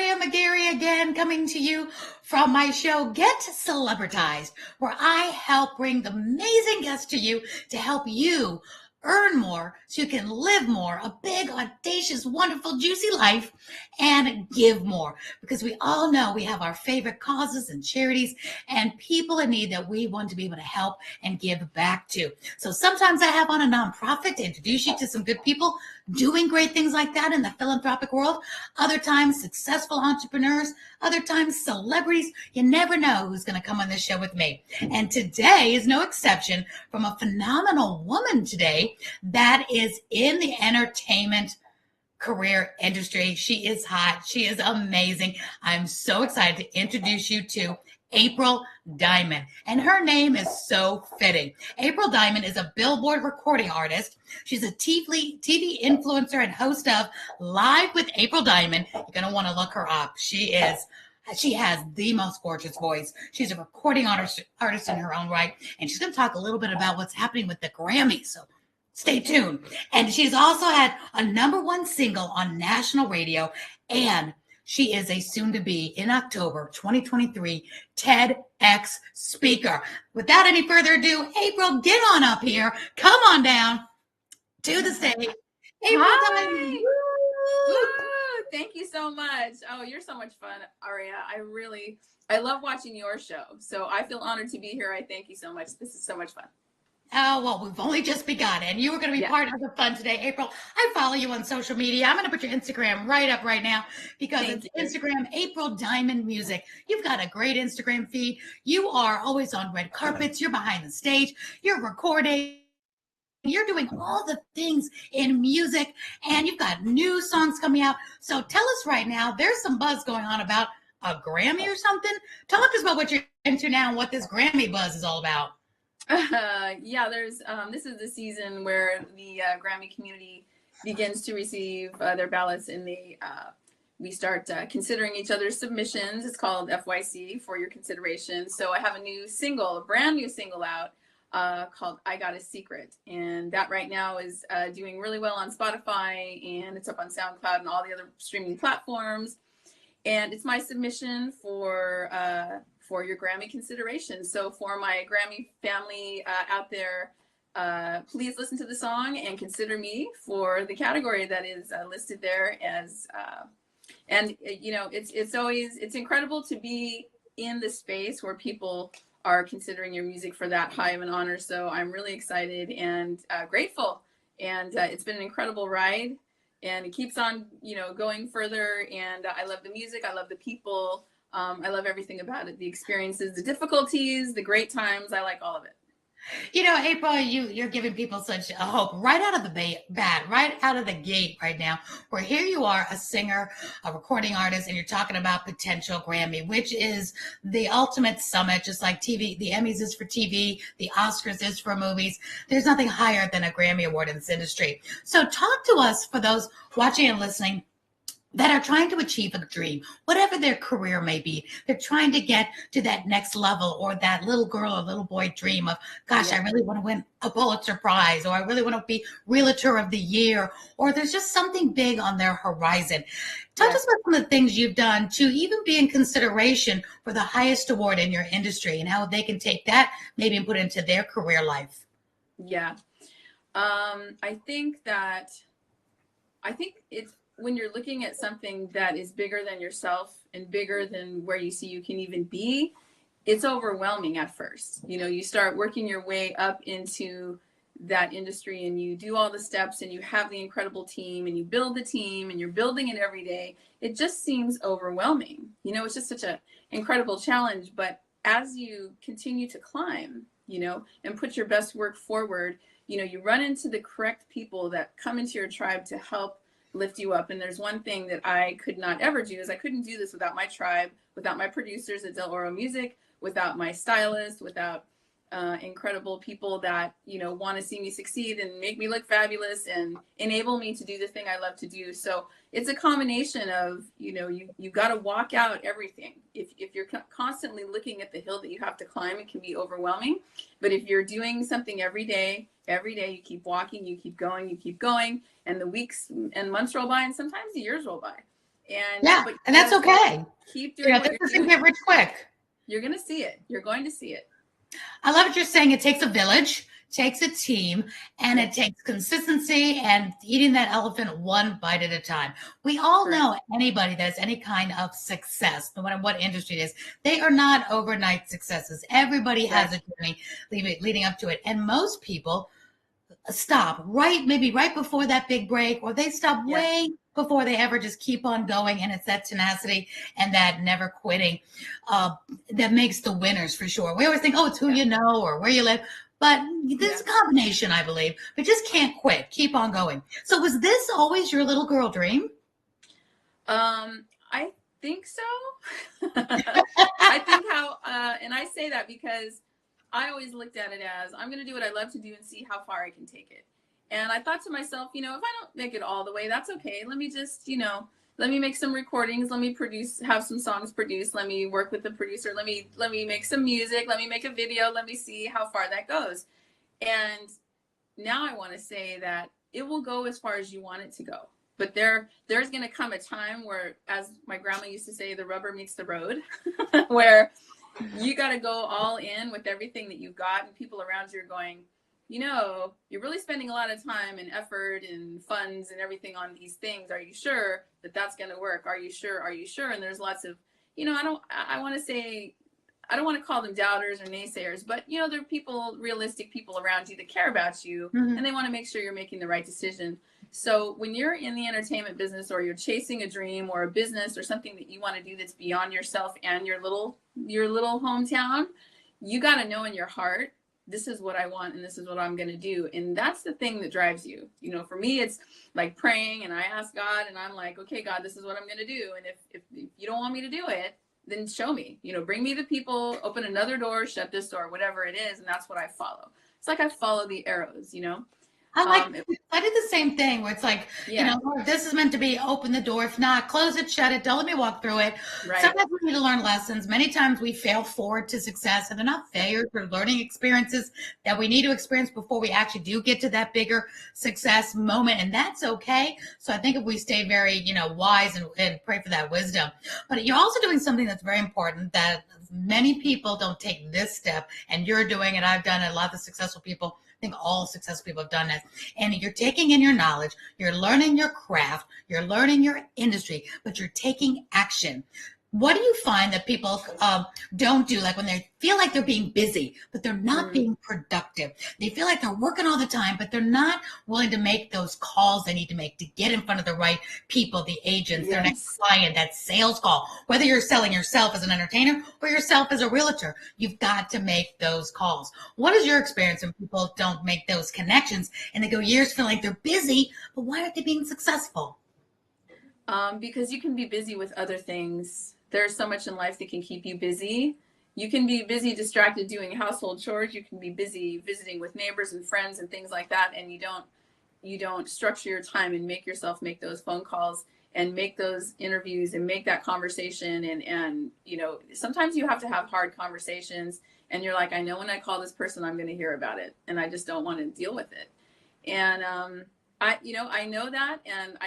Aurea McGarry again, coming to you from my show, Get Celebritized, where I help bring the amazing guests to you to help you earn more so you can live more, a big, audacious, wonderful, juicy life, and give more. Because we all know we have our favorite causes and charities and people in need that we want to be able to help and give back to. So sometimes I have on a nonprofit to introduce you to some good people doing great things like that in the philanthropic world. Other times, successful entrepreneurs. Other times, celebrities. You never know who's going to come on this show with me. And today is no exception from a phenomenal woman today that is in the entertainment career industry. She is hot. She is amazing. I'm so excited to introduce you to April Diamond. And her name is so fitting. April Diamond is a Billboard recording artist. She's a TV influencer and host of Live with April Diamond. You're going to want to look her up. She has the most gorgeous voice. She's a recording artist in her own right. And she's going to talk a little bit about what's happening with the Grammy. So stay tuned. And she's also had a #1 single on national radio, and she is a soon-to-be, in October 2023, TEDx speaker. Without any further ado, April, get on up here. Come on down to the stage. April, hi. Woo! Thank you so much. Oh, you're so much fun, Aurea. I love watching your show. So I feel honored to be here. I thank you so much. This is so much fun. Oh, well, we've only just begun, and you are going to be part of the fun today, April. I follow you on social media. I'm going to put your Instagram right up right now because it's Instagram, April Diamond Music. You've got a great Instagram feed. You are always on red carpets. You're behind the stage. You're recording. You're doing all the things in music, and you've got new songs coming out. So tell us right now, there's some buzz going on about a Grammy or something. Talk to us about what you're into now and what this Grammy buzz is all about. There's this is the season where the Grammy community begins to receive their ballots, and we start considering each other's submissions. It's called FYC, for your consideration. So I have a brand new single out called I Got a Secret, and that right now is doing really well on Spotify, and it's up on SoundCloud and all the other streaming platforms. And it's my submission for your Grammy consideration. So for my Grammy family out there, please listen to the song and consider me for the category that is listed there as. It's incredible to be in the space where people are considering your music for that high of an honor. So I'm really excited and grateful. And it's been an incredible ride. And it keeps on, going further. And I love the music. I love the people. I love everything about it. The experiences, the difficulties, the great times. I like all of it. April, you're giving people such a hope right out of the bat, right out of the gate right now, where here you are, a singer, a recording artist, and you're talking about potential Grammy, which is the ultimate summit, just like TV. The Emmys is for TV, the Oscars is for movies. There's nothing higher than a Grammy Award in this industry. So talk to us, for those watching and listening, that are trying to achieve a dream, whatever their career may be. They're trying to get to that next level, or that little girl or little boy dream of, gosh, I really want to win a Pulitzer Prize, or I really want to be Realtor of the Year, or there's just something big on their horizon. Talk to us about some of the things you've done to even be in consideration for the highest award in your industry, and how they can take that maybe and put it into their career life. Yeah. I think it's, when you're looking at something that is bigger than yourself and bigger than where you see you can even be, it's overwhelming at first. You start working your way up into that industry, and you do all the steps, and you have the incredible team, and you build the team, and you're building it every day. It just seems overwhelming. It's just such an incredible challenge. But as you continue to climb, and put your best work forward, you run into the correct people that come into your tribe to help lift you up. And there's one thing that I could not ever do, is I couldn't do this without my tribe, without my producers at Del Oro Music, without my stylist, without incredible people that, want to see me succeed and make me look fabulous and enable me to do the thing I love to do. So it's a combination of, you've got to walk out everything. If you're constantly looking at the hill that you have to climb, it can be overwhelming. But if you're doing something every day, you keep walking, you keep going, and the weeks and months roll by, and sometimes the years roll by. And Yeah, but and that's okay. keep doing what This you're doesn't doing. get rich quick. You're going to see it. You're going to see it. I love what you're saying. It takes a village, takes a team, and Yeah. it takes consistency and eating that elephant one bite at a time. We all know anybody that has any kind of success, no matter what industry it is, they are not overnight successes. Everybody has a journey leading up to it. And most people stop maybe right before that big break, or they stop way before they ever just keep on going. And it's that tenacity and that never quitting that makes the winners for sure. We always think, oh, it's who you know or where you live. But there's a combination, I believe, but just can't quit. Keep on going. So was this always your little girl dream? I think so. I think and I say that because I always looked at it as I'm going to do what I love to do and see how far I can take it. And I thought to myself, if I don't make it all the way, that's okay. Let me just, let me make some recordings. Let me have some songs produced. Let me work with the producer. Let me make some music. Let me make a video. Let me see how far that goes. And now I want to say that it will go as far as you want it to go. But there's going to come a time where, as my grandma used to say, the rubber meets the road, where you got to go all in with everything that you've got, and people around you are going, you're really spending a lot of time and effort and funds and everything on these things. Are you sure that that's going to work? Are you sure? Are you sure? And there's lots of, I want to say, I don't want to call them doubters or naysayers, but there are realistic people around you that care about you, and they want to make sure you're making the right decision. So when you're in the entertainment business, or you're chasing a dream or a business or something that you want to do that's beyond yourself and your little hometown, you got to know in your heart, this is what I want and this is what I'm going to do. And that's the thing that drives you. For me, it's like praying, and I ask God, and I'm like, okay, God, this is what I'm going to do. And if you don't want me to do it, then show me, bring me the people, open another door, shut this door, whatever it is. And that's what I follow. It's like I follow the arrows, I did the same thing where it's like, Lord, this is meant to be, open the door. If not, close it, shut it. Don't let me walk through it. Right. Sometimes we need to learn lessons. Many times we fail forward to success, and they're not failures, they're learning experiences that we need to experience before we actually do get to that bigger success moment. And that's okay. So I think if we stay very, wise and pray for that wisdom. But you're also doing something that's very important that many people don't take this step, and you're doing it. I've done it. A lot of the successful people, I think all successful people have done this. And you're taking in your knowledge, you're learning your craft, you're learning your industry, but you're taking action. What do you find that people don't do? Like when they feel like they're being busy, but they're not being productive. They feel like they're working all the time, but they're not willing to make those calls they need to make to get in front of the right people, the agents, their next client, that sales call. Whether you're selling yourself as an entertainer or yourself as a realtor, you've got to make those calls. What is your experience when people don't make those connections and they go years feeling like they're busy, but why aren't they being successful? Because you can be busy with other things. There's so much in life that can keep you busy. You can be busy, distracted doing household chores. You can be busy visiting with neighbors and friends and things like that. And you don't structure your time and make yourself make those phone calls and make those interviews and make that conversation. And sometimes you have to have hard conversations, and you're like, I know when I call this person, I'm going to hear about it, and I just don't want to deal with it. And I know that, and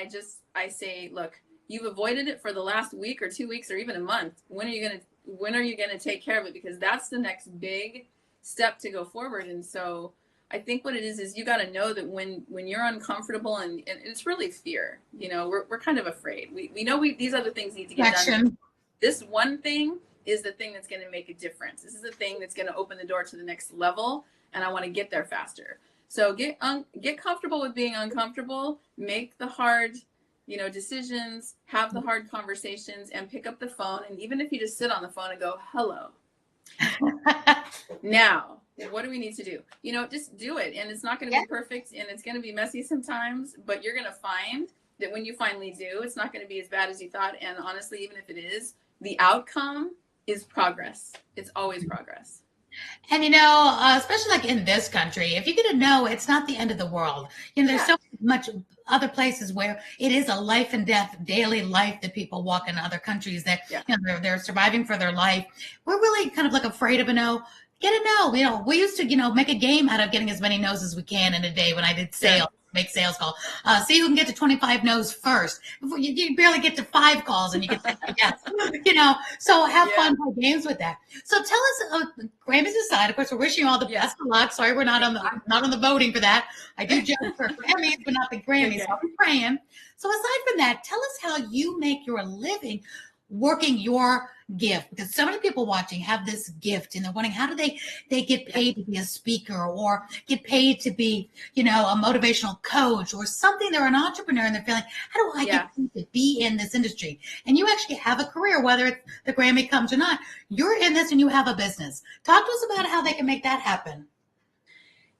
I say, look, you've avoided it for the last week or 2 weeks or even a month. When are you going to take care of it? Because that's the next big step to go forward. And so I think what it is you got to know that when you're uncomfortable, and it's really fear, we're kind of afraid. We know these other things need to get done. This one thing is the thing that's going to make a difference. This is the thing that's going to open the door to the next level. And I want to get there faster. So get comfortable with being uncomfortable, make the hard decisions, have the hard conversations, and pick up the phone. And even if you just sit on the phone and go, hello, now, what do we need to do? Just do it. And it's not going to be perfect, and it's going to be messy sometimes, but you're going to find that when you finally do, it's not going to be as bad as you thought. And honestly, even if it is, the outcome is progress. It's always progress. And, especially like in this country, if you get to know, it's not the end of the world. There's so much other places where it is a life and death daily life that people walk in other countries that, they're surviving for their life. We're really kind of like afraid of a no. Get a no. We used to, make a game out of getting as many no's as we can in a day when I did sales. make sales call. See who can get to 25 no's first. Before you barely get to 5 calls and you get to yes. So have fun, play games with that. So tell us, Grammys aside, of course, we're wishing you all the best of luck. Sorry, we're not on the voting for that. I do judge for Grammys, but not the Grammys. So I'm praying. So aside from that, tell us how you make your living working your gift, because so many people watching have this gift and they're wondering, how do they get paid to be a speaker or get paid to be, a motivational coach or something? They're an entrepreneur and they're feeling, how do I get paid to be in this industry? And you actually have a career, whether it's the Grammy comes or not. You're in this and you have a business. Talk to us about how they can make that happen.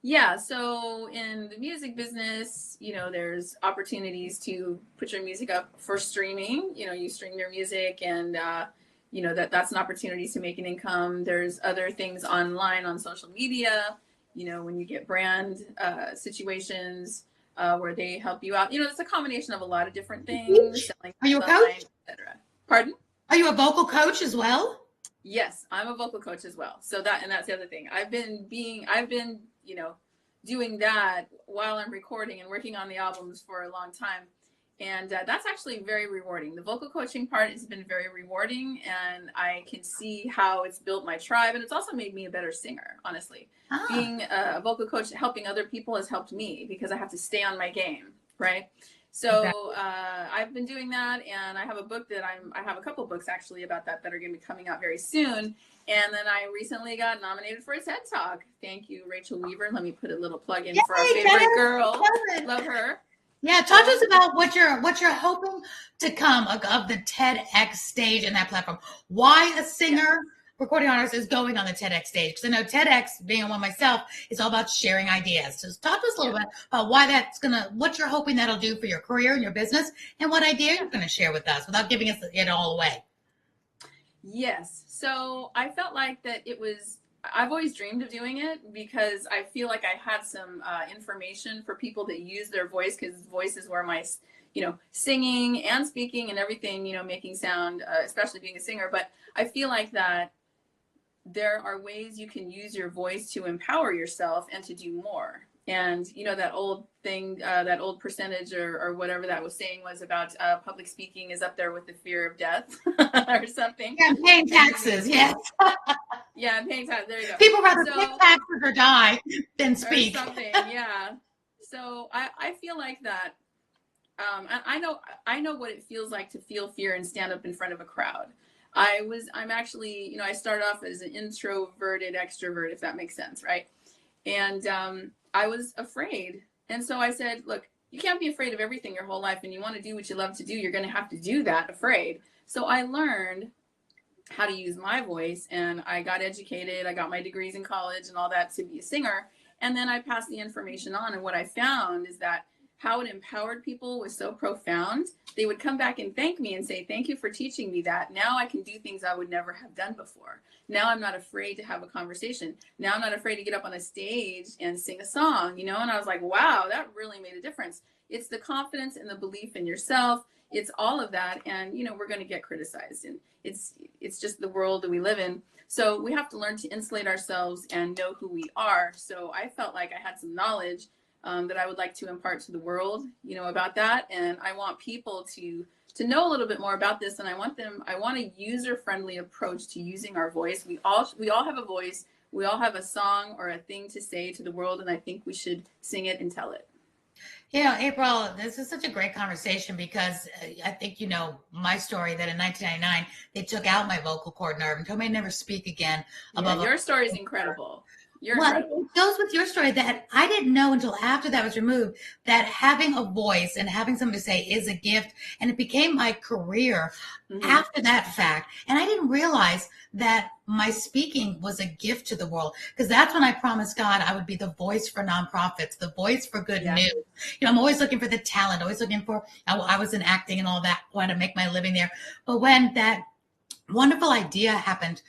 Yeah, so in the music business, there's opportunities to put your music up for streaming. You stream your music and, that's an opportunity to make an income. There's other things online on social media, when you get brand situations where they help you out. It's a combination of a lot of different things. Are you a coach? Etc. Pardon? Are you a vocal coach as well? Yes, I'm a vocal coach as well. So that's the other thing. I've been doing that while I'm recording and working on the albums for a long time. And that's actually very rewarding. The vocal coaching part has been very rewarding, and I can see how it's built my tribe. And it's also made me a better singer, honestly. Being a vocal coach, helping other people has helped me because I have to stay on my game, right? So I've been doing that, and I have a book I have a couple books actually about that are going to be coming out very soon. And then I recently got nominated for a TED Talk. Thank you, Rachel Weaver. Let me put a little plug in for our favorite girl. Love her. Yeah, talk to us about what you're hoping to come of the TEDx stage and that platform. Why a singer, recording artist, is going on the TEDx stage? Because I know TEDx, being on one myself, is all about sharing ideas. So talk to us a little bit about why what you're hoping that'll do for your career and your business, and what idea you're going to share with us without giving us it all away. Yes. So I felt like that I've always dreamed of doing it because I feel like I had some information for people that use their voice, because voice is where my, singing and speaking and everything, making sound, especially being a singer. But I feel like that there are ways you can use your voice to empower yourself and to do more. And, that old thing, that old percentage or whatever that was saying was about public speaking is up there with the fear of death or something. Yeah, paying taxes, yes. Yeah, paying taxes. There you go. People rather pay taxes or die than speak. Or something, yeah. So I feel like that. I know what it feels like to feel fear and stand up in front of a crowd. I'm actually, I started off as an introverted extrovert, if that makes sense, right? And I was afraid. And so I said, look, you can't be afraid of everything your whole life, and you want to do what you love to do. You're going to have to do that afraid. So I learned how to use my voice, and I got educated. I got my degrees in college and all that to be a singer. And then I passed the information on. And what I found is that how it empowered people was so profound. They would come back and thank me and say, thank you for teaching me that. Now I can do things I would never have done before. Now I'm not afraid to have a conversation. Now I'm not afraid to get up on a stage and sing a song, And I was like, wow, that really made a difference. It's the confidence and the belief in yourself. It's all of that. And, we're going to get criticized. And it's just the world that we live in. So we have to learn to insulate ourselves and know who we are. So I felt like I had some knowledge that I would like to impart to the world, about that. And I want people to know a little bit more about this. And I want a user-friendly approach to using our voice. We all have a voice. We all have a song or a thing to say to the world. And I think we should sing it and tell it. April, this is such a great conversation because I think my story that in 1999, they took out my vocal cord nerve and told me I'd never speak again. Your story is incredible. It goes with your story that I didn't know until after that was removed, that having a voice and having something to say is a gift. And it became my career after that fact. And I didn't realize that my speaking was a gift to the world, because that's when I promised God I would be the voice for nonprofits, the voice for good news. I'm always looking for the talent, always looking for, I was in acting and all that, wanted to make my living there. But when that wonderful idea happened,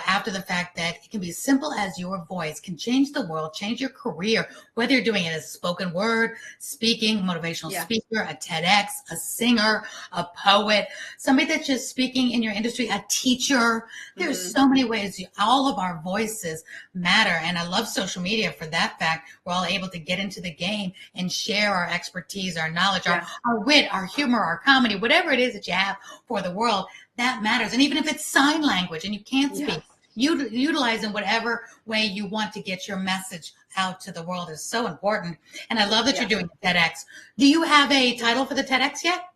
after the fact, that it can be as simple as your voice can change the world, change your career, whether you're doing it as spoken word, speaking, motivational speaker, a TEDx, a singer, a poet, somebody that's just speaking in your industry, a teacher. There's so many ways. All of our voices matter. And I love social media for that fact. We're all able to get into the game and share our expertise, our knowledge, our wit, our humor, our comedy, whatever it is that you have for the world. That matters. And even if it's sign language and you can't speak, utilize in whatever way you want to get your message out to the world is so important. And I love that you're doing TEDx. Do you have a title for the TEDx yet?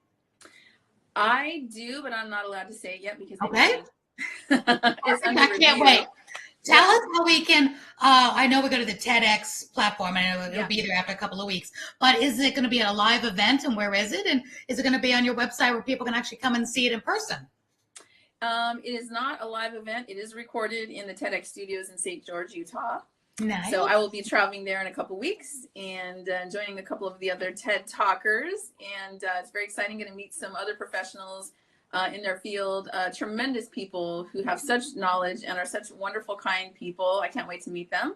I do, but I'm not allowed to say it yet because I can't wait. Tell us how we can, I know we go to the TEDx platform and it'll be there after a couple of weeks, but is it going to be a live event, and where is it? And is it going to be on your website where people can actually come and see it in person? It is not a live event. It is recorded in the TEDx studios in St. George, Utah. Nice. So I will be traveling there in a couple weeks and joining a couple of the other TED Talkers. And it's very exciting. Going to meet some other professionals in their field, tremendous people who have such knowledge and are such wonderful, kind people. I can't wait to meet them.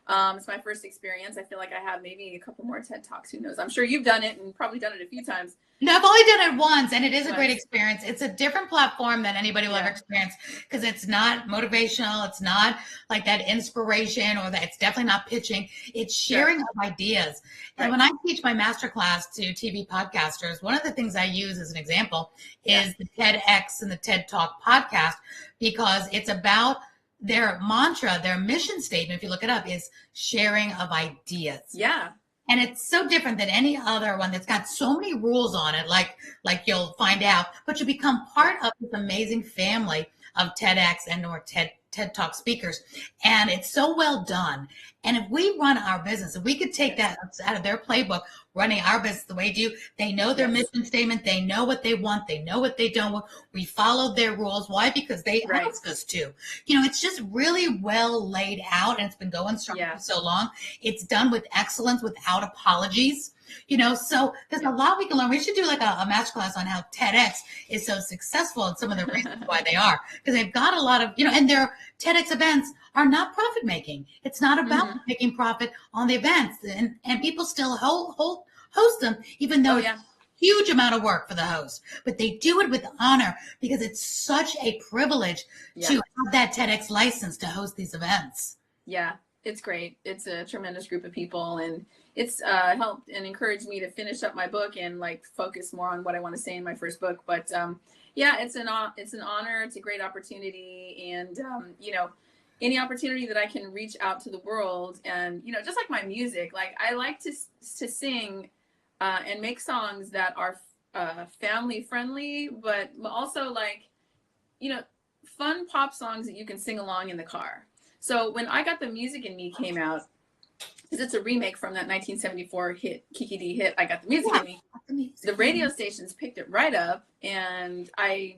It's my first experience. I feel like I have maybe a couple more TED Talks. Who knows? I'm sure you've done it and probably done it a few times. No, I've only done it once, and it is a great experience. It's a different platform than anybody will ever experience, because it's not motivational. It's not like that inspiration, or that it's definitely not pitching. It's sharing of ideas. And when I teach my masterclass to TV podcasters, one of the things I use as an example is the TEDx and the TED Talk podcast, because it's about their mantra, their mission statement, if you look it up, is sharing of ideas. Yeah. And it's so different than any other one that's got so many rules on it, like you'll find out, but you become part of this amazing family of TEDx and or TED Talk speakers. And it's so well done. And if we run our business, if we could take that out of their playbook, running our business the way you do, they know their mission statement, they know what they want, they know what they don't want. We followed their rules. Why? Because they asked us to. It's just really well laid out, and it's been going strong for so long. It's done with excellence, without apologies. So there's a lot we can learn. We should do like a masterclass on how TEDx is so successful and some of the reasons why they are, because they've got a lot of, and their TEDx events are not profit making. It's not about making profit on the events, and people still host them, even though it's a huge amount of work for the host, but they do it with honor, because it's such a privilege to have that TEDx license to host these events. Yeah, it's great. It's a tremendous group of people, and it's helped and encouraged me to finish up my book and focus more on what I want to say in my first book. But it's an honor. It's a great opportunity, and any opportunity that I can reach out to the world, and just like my music, I like to sing and make songs that are family friendly, but also fun pop songs that you can sing along in the car. So when I Got the Music in Me came out, because it's a remake from that 1974 hit, Kiki D hit, I Got the Music in Me, the radio stations picked it right up, and I,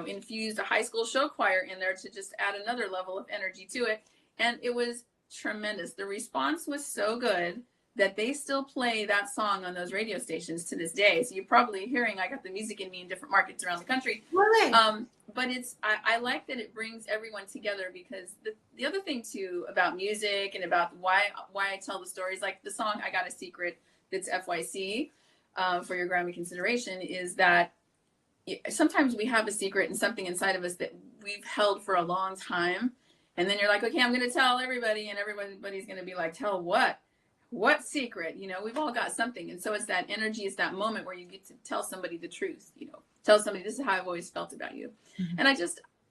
infused a high school show choir in there to just add another level of energy to it, and it was tremendous. The response was so good that they still play that song on those radio stations to this day. So you're probably hearing I Got the Music in Me in different markets around the country. Right. But I like that it brings everyone together, because the other thing too about music and about why I tell the stories, like the song I Got a Secret, that's FYC for your Grammy consideration, is that sometimes we have a secret and something inside of us that we've held for a long time. And then you're like, okay, I'm going to tell everybody, and everybody's going to be like, tell what? What secret? We've all got something. And so it's that energy, it's that moment where you get to tell somebody the truth, tell somebody, this is how I've always felt about you. Mm-hmm. And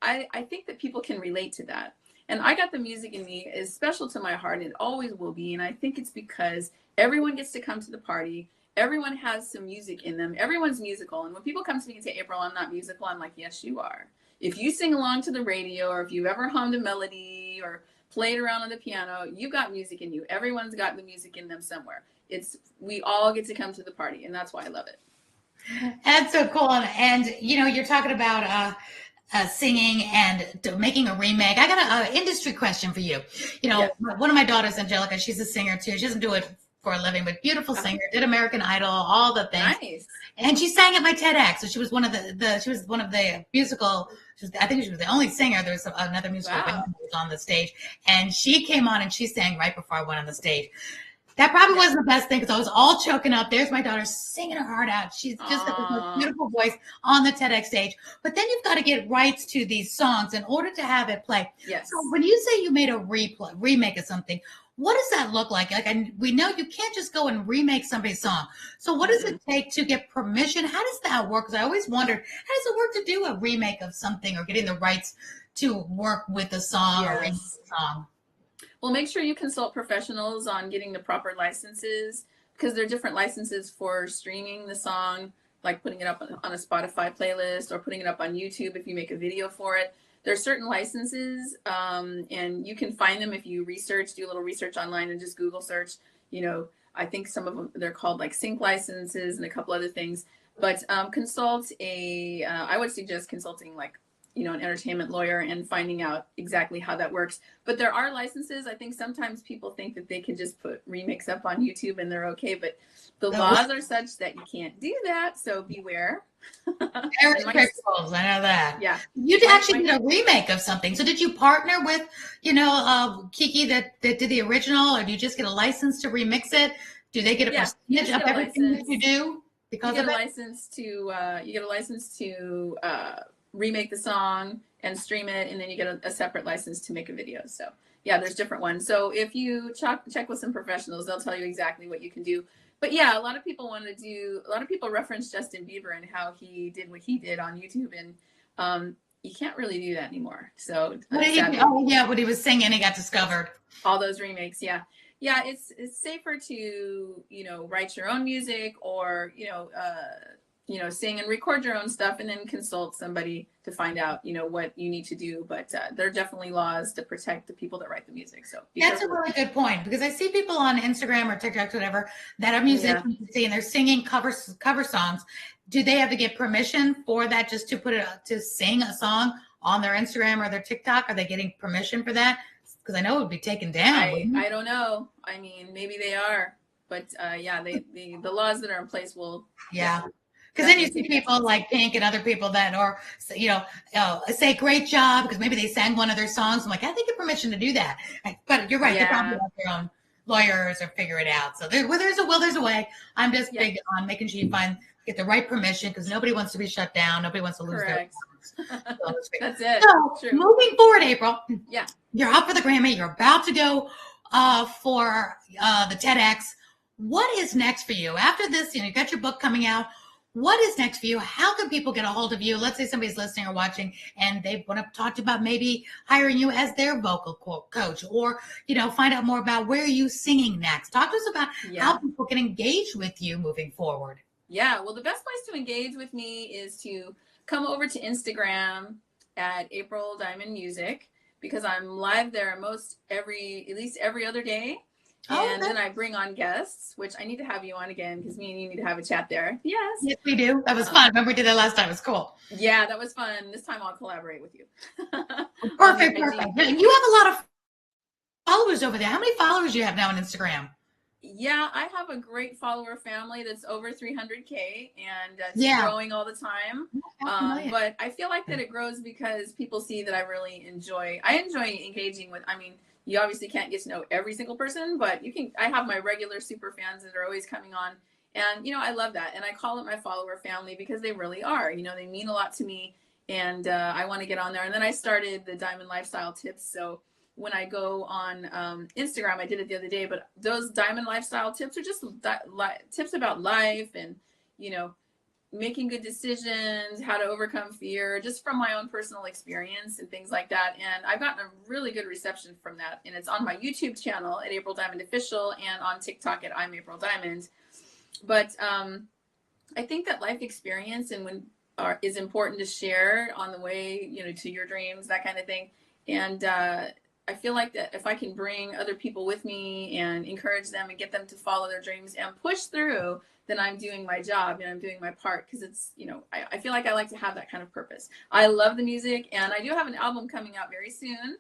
I think that people can relate to that. And I Got the Music in Me is special to my heart. And it always will be. And I think it's because everyone gets to come to the party. Everyone has some music in them. Everyone's musical. And when people come to me and say, April, I'm not musical, I'm like, yes, you are. If you sing along to the radio, or if you've ever hummed a melody or played around on the piano, you got music in you. Everyone's got the music in them somewhere. We all get to come to the party, and that's why I love it. That's so cool. And you're talking about singing and making a remake. I got an industry question for you. One of my daughters, Angelica, she's a singer too. She doesn't do it for a living, but beautiful singer, did American Idol, all the things. Nice. And she sang at my TEDx. So she was one of the musical. I think she was the only singer. There was another musical band that was on the stage, and she came on and she sang right before I went on the stage. That probably wasn't the best thing because I was all choking up. There's my daughter singing her heart out. She's just got this most beautiful voice on the TEDx stage. But then you've got to get rights to these songs in order to have it play. Yes. So when you say you made a remake of something, what does that look like? We know you can't just go and remake somebody's song. So what does it take to get permission? How does that work? Because I always wondered, how does it work to do a remake of something or getting the rights to work with a song or remake a song? Well, make sure you consult professionals on getting the proper licenses, because there are different licenses for streaming the song, like putting it up on a Spotify playlist or putting it up on YouTube if you make a video for it. There are certain licenses, and you can find them if you do a little research online and just Google search. I think some of them, they're called like sync licenses and a couple other things. But I would suggest consulting like an entertainment lawyer and finding out exactly how that works. But there are licenses. I think sometimes people think that they can just put remix up on YouTube and they're okay, but the laws are such that you can't do that. So beware. There's principles. I know that. Yeah. You actually did a remake of something. So did you partner with, Kiki that did the original, or do you just get a license to remix it? Do they get a percentage of everything that you do because of it? You get a license to remake the song and stream it, and then you get a separate license to make a video. So yeah, there's different ones. So if you check with some professionals, they'll tell you exactly what you can do. But yeah, a lot of people reference Justin Bieber and how he did what he did on YouTube, and you can't really do that anymore. So when he was singing, he got discovered. All those remakes, yeah, it's safer to write your own music or sing and record your own stuff and then consult somebody to find out, what you need to do. But there are definitely laws to protect the people that write the music. So that's a really good point, because I see people on Instagram or TikTok, whatever, that are musicians and they're singing cover songs. Do they have to get permission for that, just to sing a song on their Instagram or their TikTok? Are they getting permission for that? Because I know it would be taken down. I don't know. I mean, maybe they are, but the laws that are in place will. Yeah. Because then you see people like Pink and other people that are, say great job because maybe they sang one of their songs. I'm like, I think get permission to do that. But you're right. They probably have their own lawyers or figure it out. So there's a will, there's a way. I'm just big on making sure you get the right permission, because nobody wants to be shut down. Nobody wants to lose their songs. So that's it. So moving forward, April, yeah, you're up for the Grammy. You're about to go for the TEDx. What is next for you after this? You got your book coming out. What is next for you? How can people get a hold of you? Let's say somebody's listening or watching and they want to talk about maybe hiring you as their vocal coach, or, find out more about where you singing next. Talk to us about how people can engage with you moving forward. Yeah, well, the best place to engage with me is to come over to Instagram at April Diamond Music, because I'm live there at least every other day. And then I bring on guests, which I need to have you on again, because me and you need to have a chat there. Yes, we do. That was fun. Remember we did that last time. It was cool. Yeah, that was fun. This time I'll collaborate with you. Perfect. You have a lot of followers over there. How many followers do you have now on Instagram? Yeah, I have a great follower family that's over 300K, and it's growing all the time. But I feel like that it grows because people see that I enjoy engaging with, you obviously can't get to know every single person, but I have my regular super fans that are always coming on. And, I love that. And I call it my follower family because they really are, they mean a lot to me, and I want to get on there. And then I started the Diamond Lifestyle Tips. So when I go on Instagram, I did it the other day, but those Diamond Lifestyle Tips are just tips about life and, making good decisions, how to overcome fear, just from my own personal experience and things like that. And I've gotten a really good reception from that. And it's on my YouTube channel at April Diamond Official and on TikTok at I'm April Diamond. But I think that life experience is important to share on the way, to your dreams, that kind of thing. And I feel like that if I can bring other people with me and encourage them and get them to follow their dreams and push through, then I'm doing my job and I'm doing my part, because it's, I feel like I like to have that kind of purpose. I love the music, and I do have an album coming out very soon,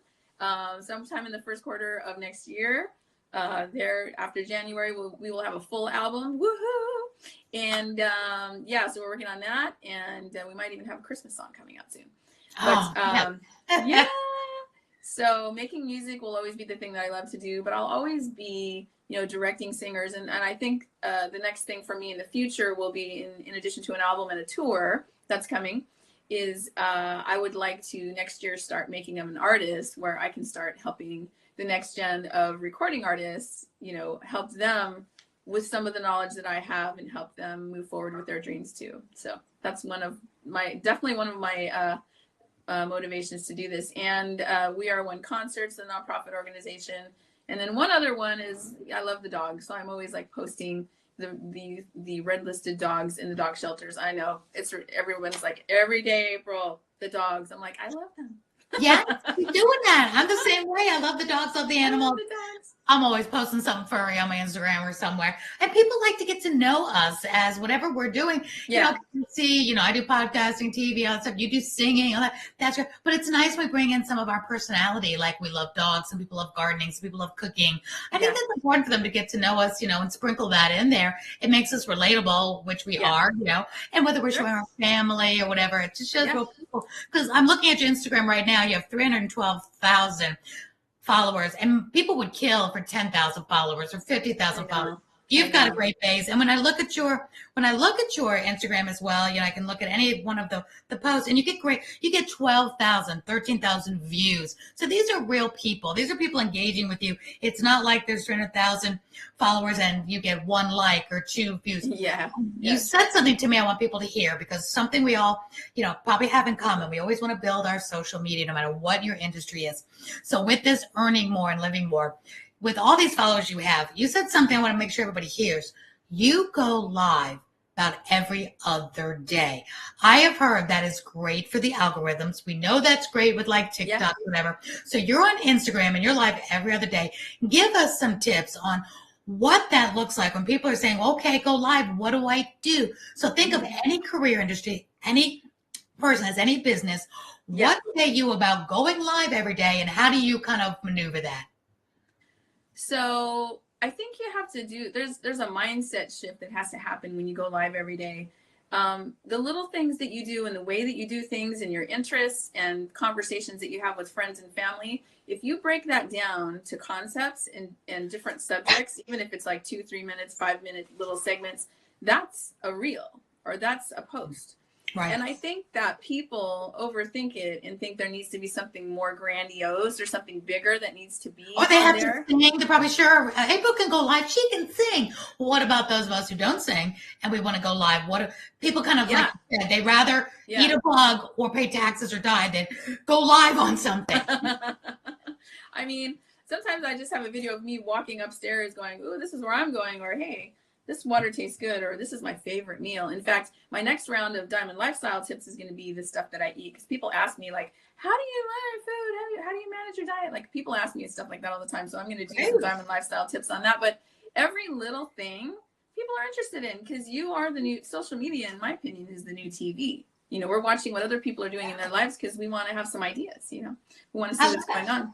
sometime in the first quarter of next year. there after January, we will have a full album. Woohoo! And yeah, so we're working on that, and we might even have a Christmas song coming out soon. But Oh, yeah, so making music will always be the thing that I love to do, but I'll always be, you know, directing singers. And I think the next thing for me in the future will be, in addition to an album and a tour that's coming, is I would like to next year start making them an artist where I can start helping the next gen of recording artists, you know, help them with some of the knowledge that I have and help them move forward with their dreams too. So that's definitely one of my motivations to do this. And We Are One Concerts, the nonprofit organization. And then one other one is, I love the dogs, so I'm always like posting the red listed dogs in the dog shelters. I know everyone's like, every day, April, the dogs. I'm like, I love them. yeah, keep doing that. I'm the same way. I love the dogs, love the animals. I love the dogs. I'm always posting something furry on my Instagram or somewhere. And people like to get to know us as whatever we're doing. Yeah. You know, see, you know, I do podcasting, TV, all that stuff. You do singing, all that. That's right. But it's nice we bring in some of our personality. Like we love dogs, some people love gardening, some people love cooking. I think that's important for them to get to know us, you know, and sprinkle that in there. It makes us relatable, which we are, you know, and whether we're showing our family or whatever, it just shows real people. Because I'm looking at your Instagram right now. You have 312,000 followers, and people would kill for 10,000 followers or 50,000 followers. You've got a great base. And when I look at your Instagram as well, you know, I can look at any one of the posts, and you get 12,000, 13,000 views. So these are real people. These are people engaging with you. It's not like there's 300,000 followers and you get 1 like or 2 views. Yeah. You said something to me I want people to hear, because something we all, you know, probably have in common. We always want to build our social media no matter what your industry is. So with this earning more and living more, with all these followers you have, you said something I want to make sure everybody hears. You go live about every other day. I have heard that is great for the algorithms. We know that's great with like TikTok, whatever. So you're on Instagram and you're live every other day. Give us some tips on what that looks like when people are saying, okay, go live. What do I do? So think of any career industry, any person has any business. What say you about going live every day, and how do you kind of maneuver that? So I think you have to do, there's a mindset shift that has to happen when you go live every day. The little things that you do and the way that you do things and your interests and conversations that you have with friends and family, if you break that down to concepts and different subjects, even if it's like 2-3 minutes, 5-minute little segments, that's a reel or that's a post. Right. And I think that people overthink it and think there needs to be something more grandiose or something bigger that needs to be. Or they have to sing. They're probably sure April can go live. She can sing. Well, what about those of us who don't sing and we want to go live? What are people kind of like they rather eat a bug or pay taxes or die than go live on something? I mean, sometimes I just have a video of me walking upstairs going, "Ooh, this is where I'm going," or "Hey, this water tastes good," or "This is my favorite meal." In fact, my next round of Diamond Lifestyle tips is going to be the stuff that I eat, because people ask me like, how do you learn food? How do you manage your diet? Like, people ask me stuff like that all the time. So I'm going to do some Diamond Lifestyle tips on that. But every little thing people are interested in, because you are the new social media, in my opinion, is the new TV. You know, we're watching what other people are doing in their lives because we want to have some ideas, you know, we want to see what's going on.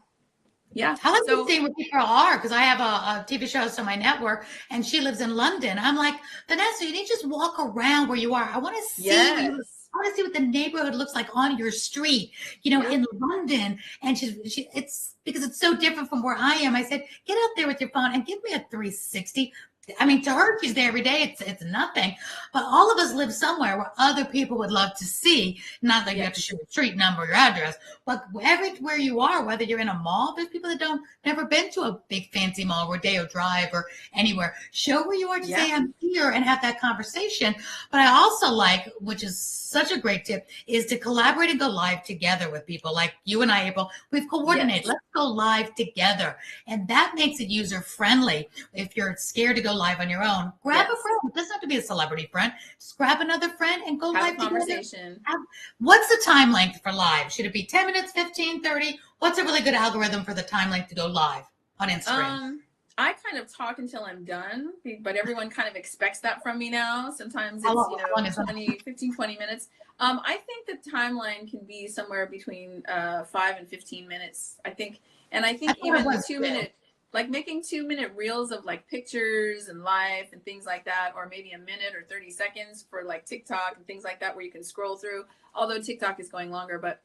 Yeah. I like to see where people are, because I have a TV show on my network, and she lives in London. I'm like, Vanessa, you need to just walk around where you are. I want to see. I want to see what the neighborhood looks like on your street, you know, in London. And it's because it's so different from where I am. I said, get out there with your phone and give me a 360. I mean, to her, she's there every day. It's nothing. But all of us live somewhere where other people would love to see. Not that you have to show your street number, your address, but everywhere you are, whether you're in a mall, there's people that never been to a big fancy mall, Rodeo Drive or anywhere. Show where you are to say, I'm here, and have that conversation. But I also like, which is such a great tip, is to collaborate and go live together with people like you and I, April. We've coordinated. Let's go live together. And that makes it user friendly. If you're scared to go live on your own, grab a friend. It doesn't have to be a celebrity friend. Just grab another friend and go live conversation. Together. What's the time length for live? Should it be 10 minutes, 15, 30? What's a really good algorithm for the time length to go live on Instagram? I kind of talk until I'm done, but everyone kind of expects that from me now. Sometimes it's, 15, 20 minutes. I think the timeline can be somewhere between 5 and 15 minutes, I think. And I think even the 2 minute, like making 2-minute reels of like pictures and life and things like that, or maybe a minute or 30 seconds for like TikTok and things like that, where you can scroll through, although TikTok is going longer. But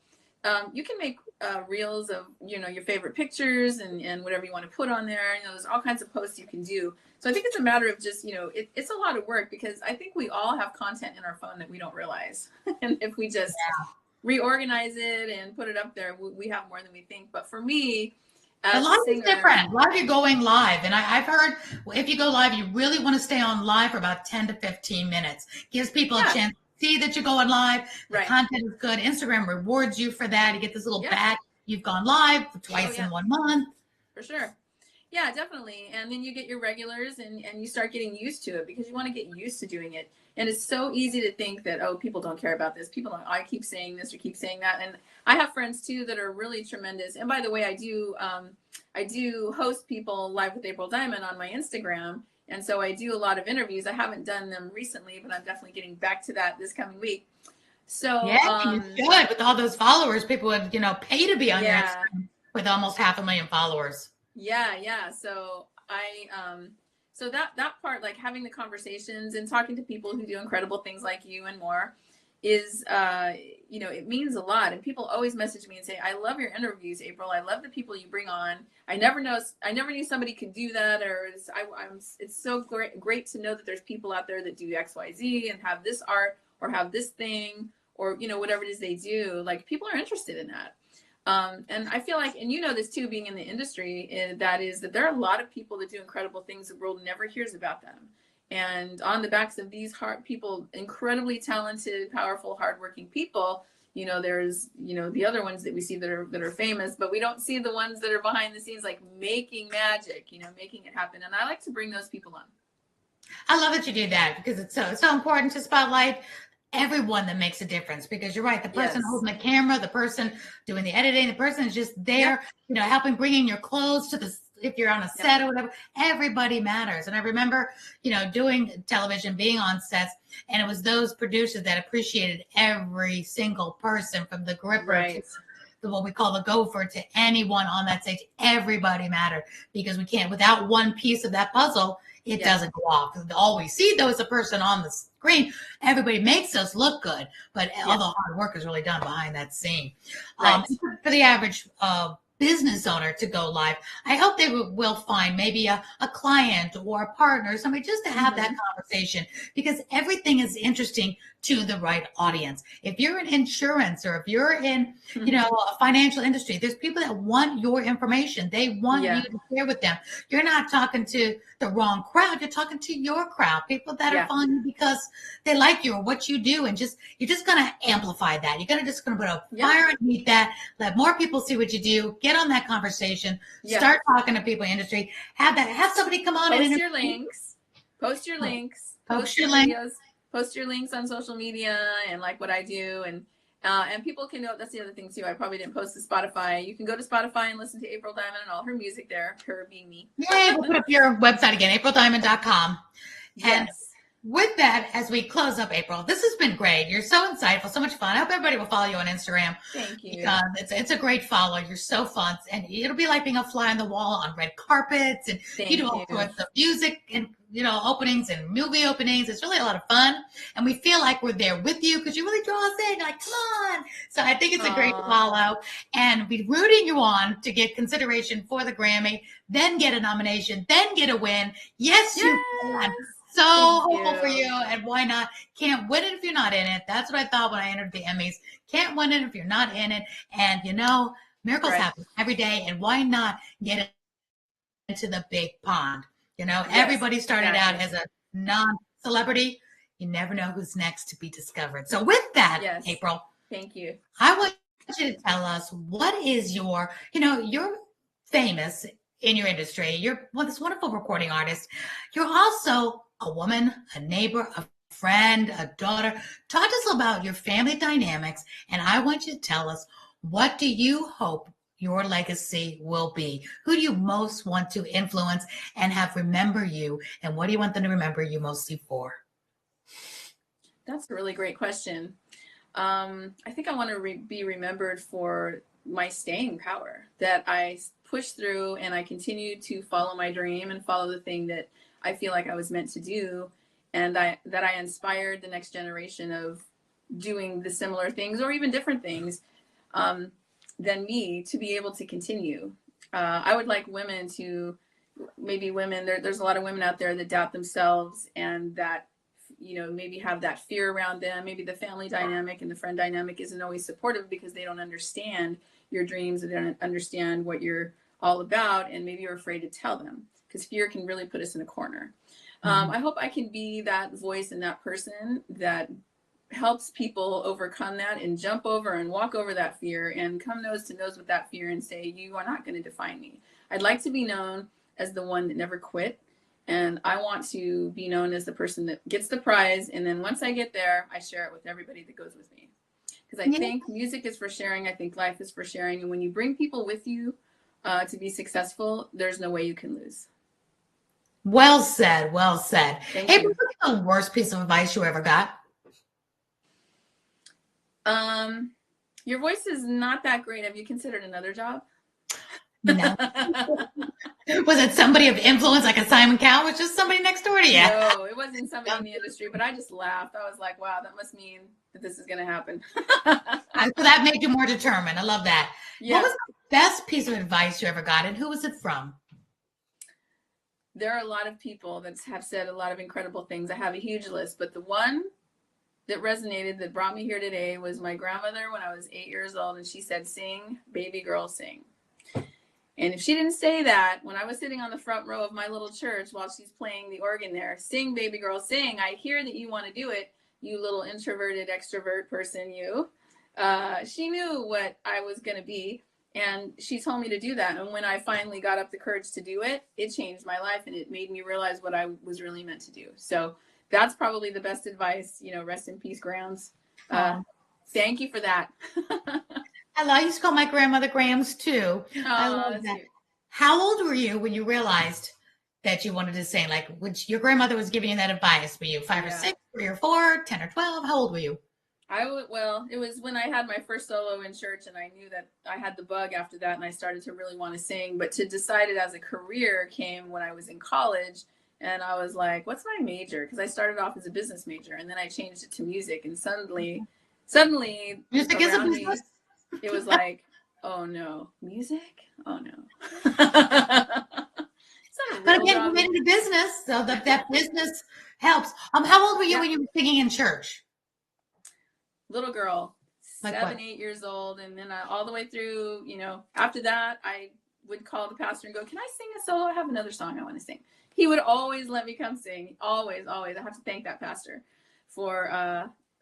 you can make reels of, your favorite pictures and whatever you want to put on there. There's all kinds of posts you can do. So I think it's a matter of just, it's a lot of work, because I think we all have content in our phone that we don't realize. And if we just reorganize it and put it up there, we have more than we think. But for me, a lot is different. A lot of you going live, and I've heard if you go live, you really want to stay on live for about 10 to 15 minutes. Gives people a chance to see that you're going live. The content is good. Instagram rewards you for that. You get this little badge. You've gone live twice in 1 month. For sure. Yeah, definitely. And then you get your regulars, and you start getting used to it, because you want to get used to doing it. And it's so easy to think that, oh, people don't care about this. People don't, I keep saying this or keep saying that. And I have friends too that are really tremendous. And by the way, I do host people live with April Diamond on my Instagram. And so I do a lot of interviews. I haven't done them recently, but I'm definitely getting back to that this coming week. So you should. With all those followers, people would, pay to be on your Instagram with almost 500,000 followers. Yeah. So so that part, like having the conversations and talking to people who do incredible things like you and more, is it means a lot. And people always message me and say, I love your interviews, April. I love the people you bring on. I never knew somebody could do that. Or it's so great to know that there's people out there that do XYZ and have this art or have this thing, or whatever it is they do. Like, people are interested in that. And I feel like, and this too, being in the industry, that there are a lot of people that do incredible things. The world never hears about them. And on the backs of these people, incredibly talented, powerful, hardworking people, there's, the other ones that we see that are famous, but we don't see the ones that are behind the scenes, like making magic, making it happen. And I like to bring those people on. I love that you do that, because it's so important to spotlight everyone that makes a difference, because you're right. The person holding the camera, the person doing the editing, the person is just there, helping bringing your clothes to if you're on a set or whatever. Everybody matters. And I remember, doing television, being on sets, and it was those producers that appreciated every single person, from the gripper to what we call the gopher, to anyone on that stage. Everybody mattered, because we can't, without one piece of that puzzle, it doesn't go off. All we see, though, is a person on the screen. Everybody makes us look good, but all the hard work is really done behind that scene. For the average business owner to go live, I hope they will find maybe a client or a partner, somebody just to have that conversation, because everything is interesting to the right audience. If you're in insurance, or if you're in, a financial industry, there's people that want your information. They want you to share with them. You're not talking to the wrong crowd. You're talking to your crowd, people that are following you because they like you or what you do. And you're just going to amplify that. You're going to put a fire underneath that, let more people see what you do, get on that conversation, start talking to people in the industry, have somebody come on post and your links, post your links, post your links. Videos. Post your links on social media, and like what I do, and people can know. That's the other thing too. I probably didn't post to Spotify. You can go to Spotify and listen to April Diamond and all her music there. Her being me. Yay! We'll put up your website again, aprildiamond.com. And with that, as we close up, April, this has been great. You're so insightful, so much fun. I hope everybody will follow you on Instagram. Thank you. It's a great follow. You're so fun, and it'll be like being a fly on the wall on red carpets, and you do all sorts of music and openings and movie openings. It's really a lot of fun, and we feel like we're there with you, because you really draw us in. You're like, come on. So I think it's a great follow, and we're rooting you on to get consideration for the Grammy, then get a nomination, then get a win. Yes, you can. So hopeful for you, and why not? Can't win it if you're not in it. That's what I thought when I entered the Emmys. Can't win it if you're not in it. And miracles happen every day, and why not get into the big pond? Everybody started out as a non-celebrity. You never know who's next to be discovered. So with that, April, thank you. I want you to tell us, what is you're famous in your industry. You're this wonderful recording artist. You're also a woman, a neighbor, a friend, a daughter. Talk to us about your family dynamics, and I want you to tell us, what do you hope your legacy will be? Who do you most want to influence and have remember you, and what do you want them to remember you mostly for? That's a really great question. I think I want to be remembered for my staying power, that I push through and I continue to follow my dream and follow the thing that I feel like I was meant to do, and that I inspired the next generation of doing the similar things or even different things than me to be able to continue. I would like women to, maybe women, there's a lot of women out there that doubt themselves and that, you know, maybe have that fear around them. Maybe the family dynamic and the friend dynamic isn't always supportive because they don't understand your dreams, and they don't understand what you're all about, and maybe you're afraid to tell them because fear can really put us in a corner. I hope I can be that voice and that person that helps people overcome that and jump over and walk over that fear and come nose to nose with that fear and say, you are not going to define me. I'd like to be known as the one that never quit. And I want to be known as the person that gets the prize. And then once I get there, I share it with everybody that goes with me. Because I think music is for sharing. I think life is for sharing. And when you bring people with you to be successful, there's no way you can lose. Well said. Well said. Thank Hey, you. what's the worst piece of advice you ever got? Your voice is not that great. Have you considered another job? No. Was it somebody of influence like a Simon Cowell? Was just somebody next door to you? No, it wasn't somebody in the industry, but I just laughed. I was like, wow, that must mean that this is going to happen. So that made you more determined. I love that. Yeah. What was the best piece of advice you ever got, and who was it from? There are a lot of people that have said a lot of incredible things. I have a huge list, but the one that resonated, that brought me here today, was my grandmother when I was 8 years old, and she said, sing, baby girl, sing. And if she didn't say that when I was sitting on the front row of my little church while she's playing the organ there, sing, baby girl, sing, I hear that you want to do it, you little introverted extrovert person, you. She knew what I was going to be, and she told me to do that. And when I finally got up the courage to do it, it changed my life, and it made me realize what I was really meant to do. So that's probably the best advice. You know, rest in peace, Grounds. Thank you for that. I used to call my grandmother Grams too. I love that. Cute. How old were you when you realized that you wanted to sing? Like, when your grandmother was giving you that advice, were you 5 or 6, 3 or 4, 10 or 12? How old were you? Well, it was when I had my first solo in church, and I knew that I had the bug after that, and I started to really want to sing. But to decide it as a career came when I was in college, and I was like, what's my major? Because I started off as a business major, and then I changed it to music, and suddenly music is a business. It was like, oh no, music? Oh no. But again, you made it a business, so that business helps. How old were you when you were singing in church? Little girl, like 7, 8 years old, and then all the way through, you know, after that, I would call the pastor and go, can I sing a solo? I have another song I want to sing. He would always let me come sing. Always, always. I have to thank that pastor for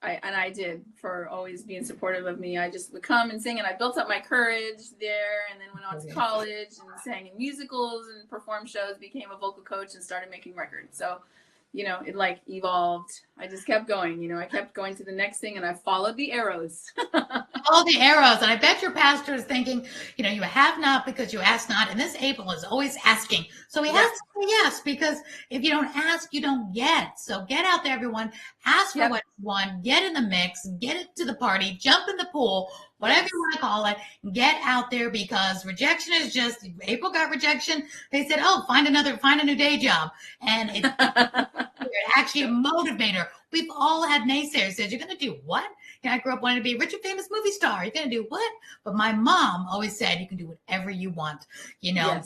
I did, for always being supportive of me. I just would come and sing, and I built up my courage there, and then went on to college and sang in musicals and performed shows, became a vocal coach, and started making records. So, you know, it like evolved. I just kept going. You know, I kept going to the next thing, and I followed the arrows. All the arrows. And I bet your pastor is thinking, you know, you have not because you ask not. And this April is always asking. So he has to say yes, because if you don't ask, you don't get. So get out there, everyone. Ask for what you want. Get in the mix. Get it to the party. Jump in the pool. Whatever you want to call it. Get out there, because rejection is just, April got rejection. They said, oh, find a new day job. And it's actually a motivator. We've all had naysayers. Said, you're going to do what? I grew up wanting to be a rich and famous movie star. You're going to do what? But my mom always said, you can do whatever you want. You know,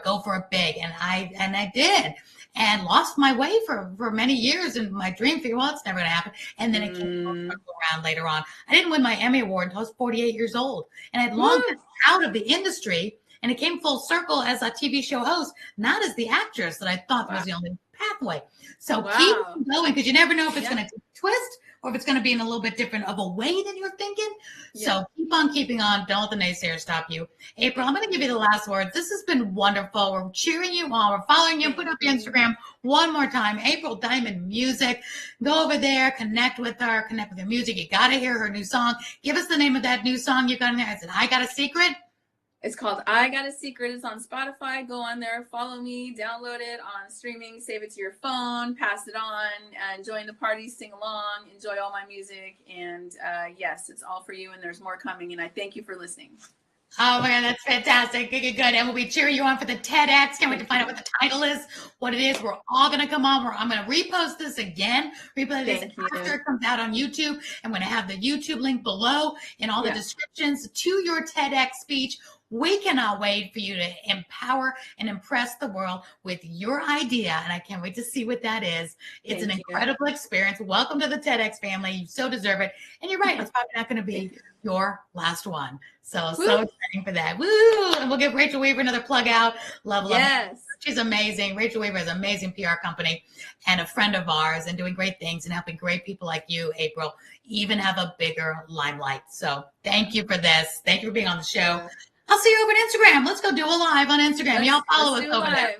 go for it big. And I did, and lost my way for many years. And my dream figured, well, it's never going to happen. And then it came around later on. I didn't win my Emmy Award until I was 48 years old. And I'd long been out of the industry. And it came full circle as a TV show host, not as the actress that I thought was the only pathway. So keep going, because you never know if it's going to twist or if it's going to be in a little bit different of a way than you're thinking. So keep on keeping on. Don't let the naysayers stop you. April, I'm going to give you the last words. This has been wonderful. We're cheering you on. We're following you. Put up your Instagram one more time. April Diamond Music. Go over there. Connect with her. Connect with her music. You got to hear her new song. Give us the name of that new song you got in there. I said, I Got a Secret. It's called I Got a Secret. It's on Spotify. Go on there, follow me, download it on streaming, save it to your phone, pass it on, join the party, sing along, enjoy all my music. And yes, it's all for you, and there's more coming. And I thank you for listening. Oh my God, that's fantastic. Good, good, good. And we'll be cheering you on for the TEDx. Can't wait to find out what the title is, what it is. We're all going to come on. I'm going to repost this again, replay this after it comes out on YouTube. I'm going to have the YouTube link below in all the descriptions to your TEDx speech. We cannot wait for you to empower and impress the world with your idea. And I can't wait to see what that is. It's an incredible experience. Welcome to the TEDx family. You so deserve it. And you're right. It's probably not going to be your last one. So exciting for that. Woo! And we'll give Rachel Weaver another plug out. Love. Yes. She's amazing. Rachel Weaver has an amazing PR company and a friend of ours and doing great things and helping great people like you, April, even have a bigger limelight. So thank you for this. Thank you for being on the show. I'll see you over at Instagram. Let's go do a live on Instagram. Y'all follow us over there.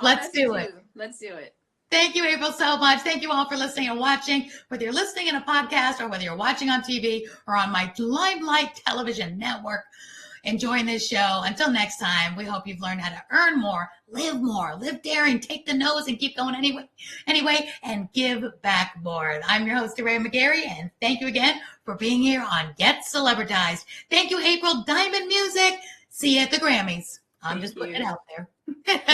Let's do it. Let's do it. Thank you, April, so much. Thank you all for listening and watching, whether you're listening in a podcast or whether you're watching on TV or on my Limelight Television Network, enjoying this show. Until next time, we hope you've learned how to earn more, live daring, take the nose and keep going anyway, and give back more. I'm your host, Aurea McGarry, and thank you again for being here on Get Celebritized. Thank you, April. Diamond Music. See you at the Grammys. I'm just putting it out there.